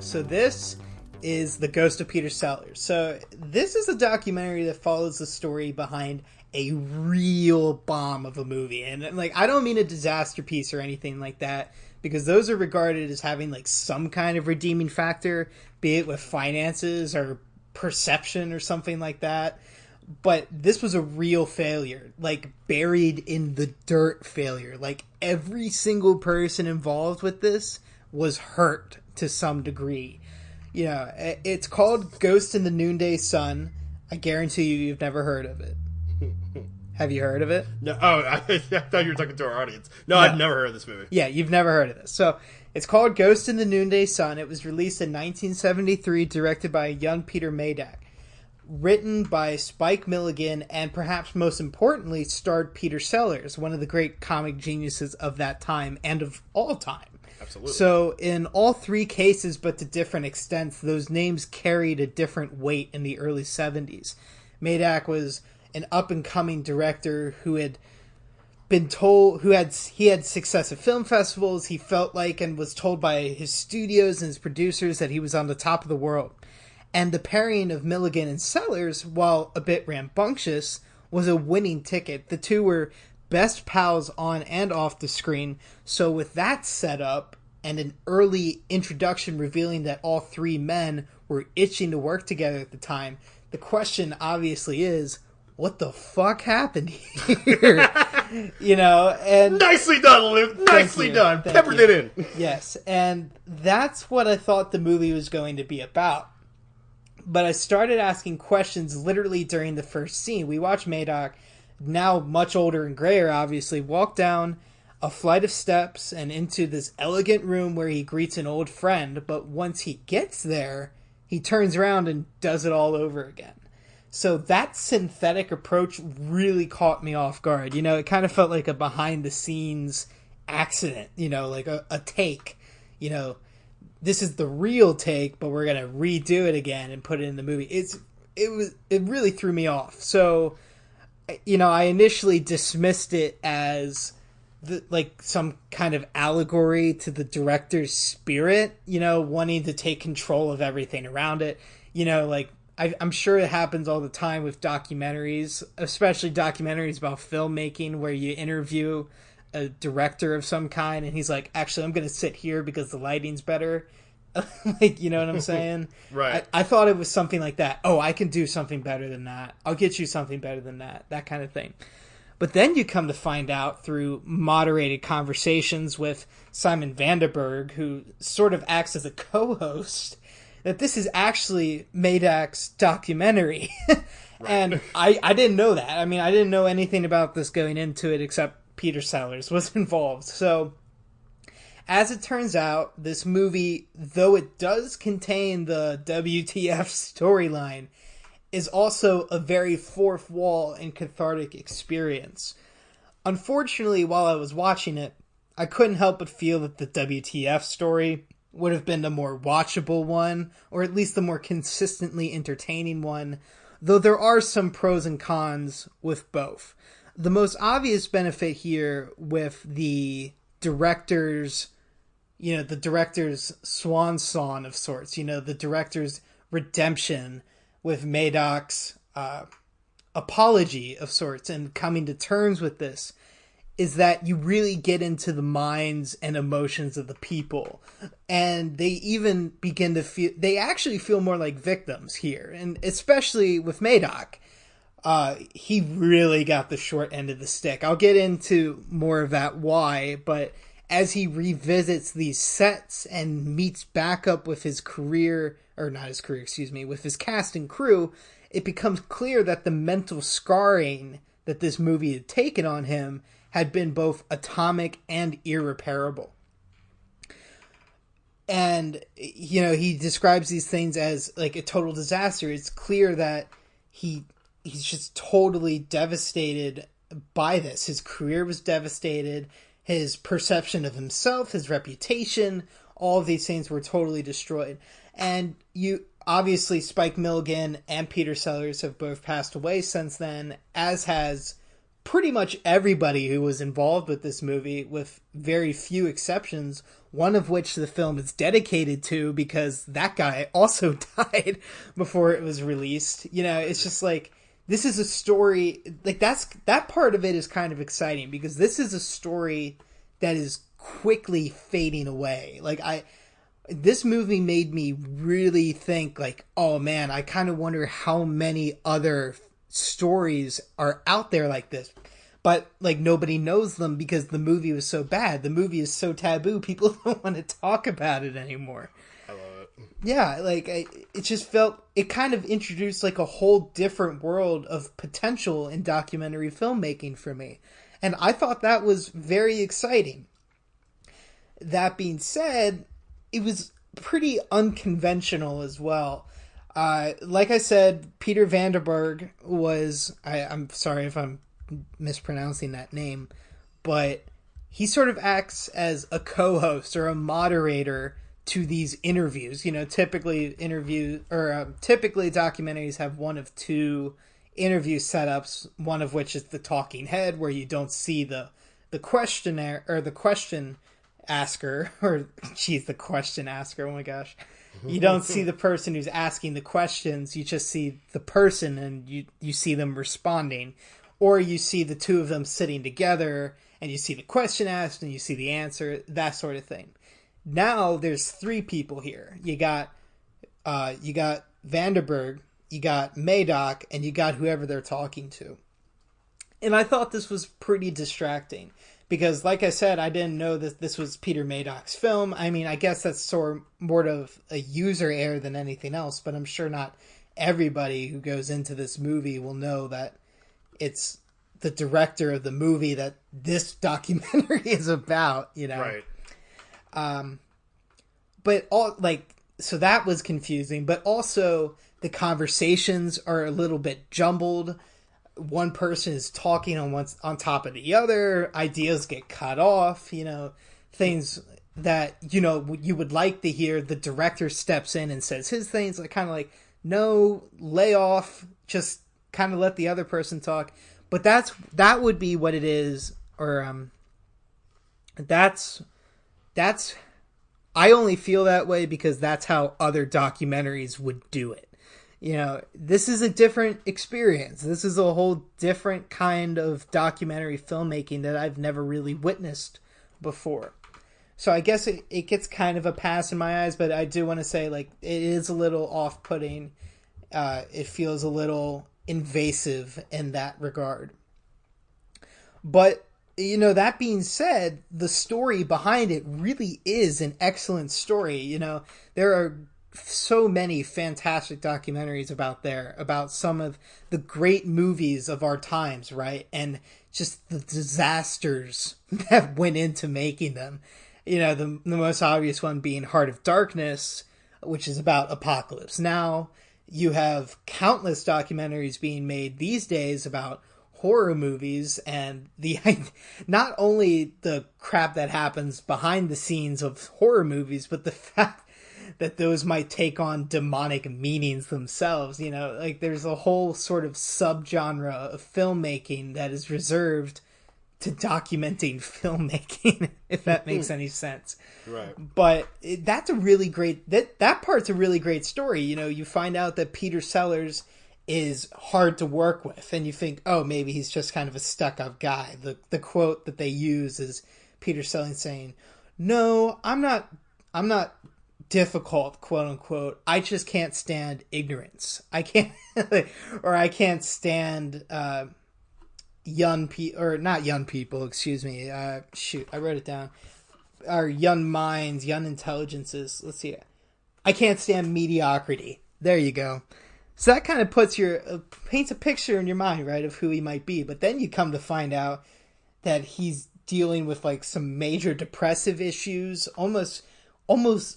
So this is The Ghost of Peter Sellers. So this is a documentary that follows the story behind a real bomb of a movie. And like, I don't mean a disaster piece or anything like that, because those are regarded as having like some kind of redeeming factor, be it with finances or perception or something like that. But this was a real failure, like buried in the dirt failure. Like every single person involved with this was hurt to some degree. You know, it's called Ghost in the Noonday Sun. I guarantee you've never heard of it. Have you heard of it? No. Oh, I thought you were talking to our audience. No, I've never heard of this movie. Yeah, you've never heard of this. So it's called Ghost in the Noonday Sun. It was released in 1973, directed by young Peter Madak. Written by Spike Milligan, and perhaps most importantly, starred Peter Sellers, one of the great comic geniuses of that time and of all time. Absolutely. So in all three cases, but to different extents, those names carried a different weight in the early 70s. Madak was an up-and-coming director who had been told, he had success at film festivals. He felt like and was told by his studios and his producers that he was on the top of the world. And the pairing of Milligan and Sellers, while a bit rambunctious, was a winning ticket. The two were best pals on and off the screen. So with that setup and an early introduction revealing that all three men were itching to work together at the time, the question obviously is, what the fuck happened here? You know, and nicely done, Luke. Nicely done. Peppered it in. Yes, and that's what I thought the movie was going to be about. But I started asking questions literally during the first scene. We watch Madak, now much older and grayer, obviously, walk down a flight of steps and into this elegant room where he greets an old friend. But once he gets there, he turns around and does it all over again. So that synthetic approach really caught me off guard. You know, it kind of felt like a behind-the-scenes accident, you know, like a take, you know. This is the real take, but we're going to redo it again and put it in the movie. It really threw me off. So, you know, I initially dismissed it as like some kind of allegory to the director's spirit, you know, wanting to take control of everything around it. You know, like I'm sure it happens all the time with documentaries, especially documentaries about filmmaking, where you interview a director of some kind and he's like, actually, I'm going to sit here because the lighting's better. Like, you know what I'm saying? Right. I thought it was something like that. Oh, I can do something better than that. I'll get you something better than that. That kind of thing. But then you come to find out through moderated conversations with Simon Vanderberg, who sort of acts as a co-host, that this is actually Madak's documentary. Right. And I didn't know that. I mean, I didn't know anything about this going into it except Peter Sellers was involved. So, as it turns out, this movie, though it does contain the WTF storyline, is also a very fourth wall and cathartic experience. Unfortunately, while I was watching it, I couldn't help but feel that the WTF story would have been the more watchable one, or at least the more consistently entertaining one, though there are some pros and cons with both. The most obvious benefit here with the director's, you know, the director's swan song of sorts, you know, the director's redemption with Madak's apology of sorts and coming to terms with this, is that you really get into the minds and emotions of the people. And they even begin to feel, they actually feel more like victims here. And especially with Madak. He really got the short end of the stick. I'll get into more of that why, but as he revisits these sets and meets back up with his career, or not his career, excuse me, with his cast and crew, it becomes clear that the mental scarring that this movie had taken on him had been both atomic and irreparable. And, you know, he describes these things as like a total disaster. It's clear that he's just totally devastated by this. His career was devastated. His perception of himself, his reputation, all of these things were totally destroyed. And you obviously, Spike Milligan and Peter Sellers have both passed away since then, as has pretty much everybody who was involved with this movie, with very few exceptions, one of which the film is dedicated to because that guy also died before it was released. You know, it's just like, this is a story, like that part of it is kind of exciting because this is a story that is quickly fading away. Like this movie made me really think like, oh man, I kind of wonder how many other stories are out there like this, but like nobody knows them because the movie was so bad. The movie is so taboo. People don't want to talk about it anymore. I love it. Yeah, like it just felt, it kind of introduced like a whole different world of potential in documentary filmmaking for me. And I thought that was very exciting. That being said, it was pretty unconventional as well. Like I said, Peter Vanderberg was, I'm sorry if I'm mispronouncing that name, but he sort of acts as a co-host or a moderator to these interviews. You know, typically documentaries have one of two interview setups, one of which is the talking head, where you don't see the questionnaire or the question asker, or geez, the question asker, oh my gosh. You don't see the person who's asking the questions, you just see the person and you see them responding. Or you see the two of them sitting together and you see the question asked and you see the answer, that sort of thing. Now there's three people here. You got Vanderberg, you got Madoc, and you got whoever they're talking to. And I thought this was pretty distracting. Because, like I said, I didn't know that this was Peter Madoc's film. I mean, I guess that's sort of more of a user error than anything else, but I'm sure not everybody who goes into this movie will know that it's the director of the movie that this documentary is about, you know? Right. But so that was confusing, but also the conversations are a little bit jumbled. One person is talking on top of the other, ideas get cut off, you know, things that, you know, you would like to hear. The director steps in and says his things, like kind of like, no, lay off, just kind of let the other person talk. But that would be what it is, or that's I only feel that way because that's how other documentaries would do it. You know, this is a different experience. This is a whole different kind of documentary filmmaking that I've never really witnessed before. So I guess it gets kind of a pass in my eyes, but I do want to say, like, it is a little off-putting. It feels a little invasive in that regard. But, you know, that being said, the story behind it really is an excellent story. You know, there are so many fantastic documentaries about some of the great movies of our times, right? And just the disasters that went into making them. You know, the most obvious one being Heart of Darkness, which is about apocalypse. Now, you have countless documentaries being made these days about horror movies and not only the crap that happens behind the scenes of horror movies, but the fact that those might take on demonic meanings themselves. You know, like there's a whole sort of subgenre of filmmaking that is reserved to documenting filmmaking, if that makes any sense. Right. But that's a really great, that part's a really great story. You know, you find out that Peter Sellers is hard to work with, and you think, oh, maybe he's just kind of a stuck-up guy. The quote that they use is Peter Sellers saying, no, I'm not difficult, quote unquote. I just can't stand ignorance. I can't, or I can't stand young people, or not young people, excuse me. Shoot, I wrote it down. Or young minds, young intelligences. Let's see. I can't stand mediocrity. There you go. So that kind of paints a picture in your mind, right, of who he might be. But then you come to find out that he's dealing with like some major depressive issues, almost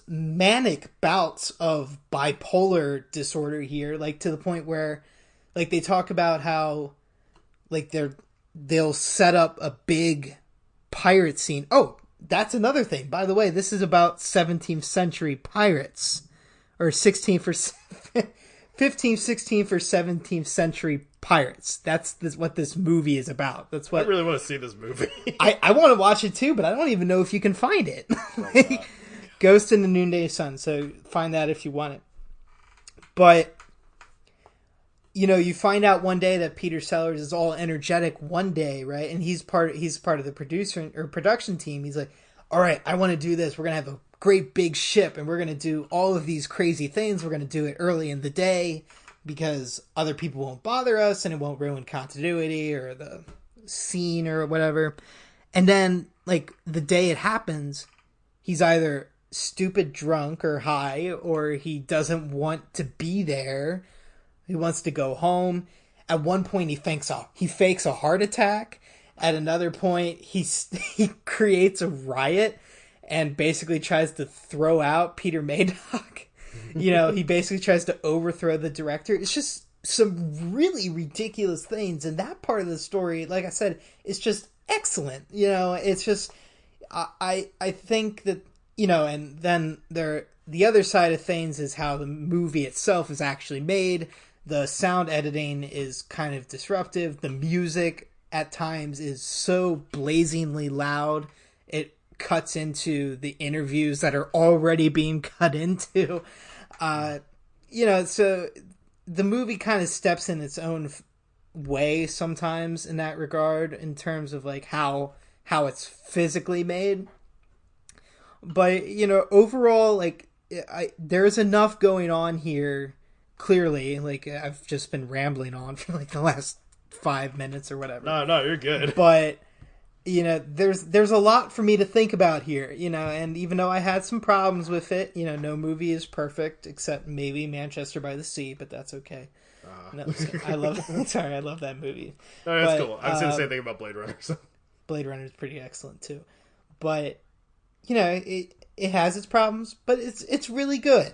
manic bouts of bipolar disorder here, like to the point where like they talk about how like they'll set up a big pirate scene. Oh, that's another thing. By the way, this is about 17th century pirates, or 15th, 16th or 17th century pirates. That's what this movie is about. That's what I really want to see this movie. I want to watch it too, but I don't even know if you can find it. Like, Ghost in the Noonday Sun. So find that if you want it. But you find out one day that Peter Sellers is all energetic one day, right? And he's part of the producer or production team. He's like, all right, I want to do this. We're going to have a great big ship and we're going to do all of these crazy things. We're going to do it early in the day because other people won't bother us and it won't ruin continuity or the scene or whatever. And then, like, the day it happens, he's either stupid drunk or high, or he doesn't want to be there. He wants to go home. At one point, he fakes a heart attack. At another point, he creates a riot and basically tries to throw out Peter Maydock. He basically tries to overthrow the director. It's just some really ridiculous things. And that part of the story, like I said, is just excellent. It's just, I think that, and then the other side of things is how the movie itself is actually made. The sound editing is kind of disruptive. The music at times is so blazingly loud. It cuts into the interviews that are already being cut into. So the movie kind of steps in its own way sometimes in that regard, in terms of like how it's physically made. But, overall, like, there's enough going on here, clearly. Like, I've just been rambling on for like the last 5 minutes or whatever. No, you're good. But there's a lot for me to think about here, and even though I had some problems with it, no movie is perfect except maybe Manchester by the Sea, but that's okay. No, I love that movie. No, that's cool. I was saying the same thing about Blade Runner. So. Blade Runner is pretty excellent too, but it has its problems, but it's really good,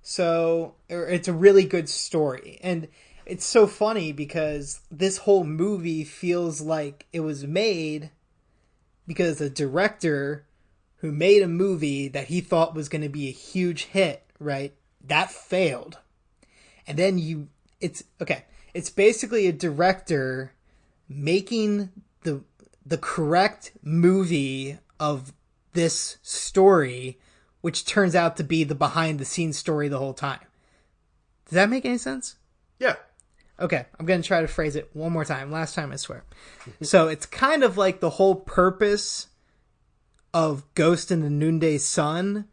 So, or it's a really good story, and it's so funny because this whole movie feels like it was made because a director who made a movie that he thought was going to be a huge hit, right? That failed. And then it's basically a director making the correct movie of this story, which turns out to be the behind the scenes story the whole time. Does that make any sense? Yeah. Okay, I'm going to try to phrase it one more time. Last time, I swear. So it's kind of like the whole purpose of Ghost in the Noonday Sun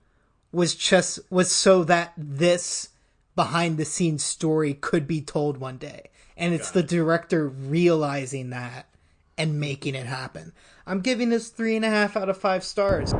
was so that this behind the scenes story could be told one day. And it's the director realizing that and making it happen. I'm giving this 3.5 out of 5 stars.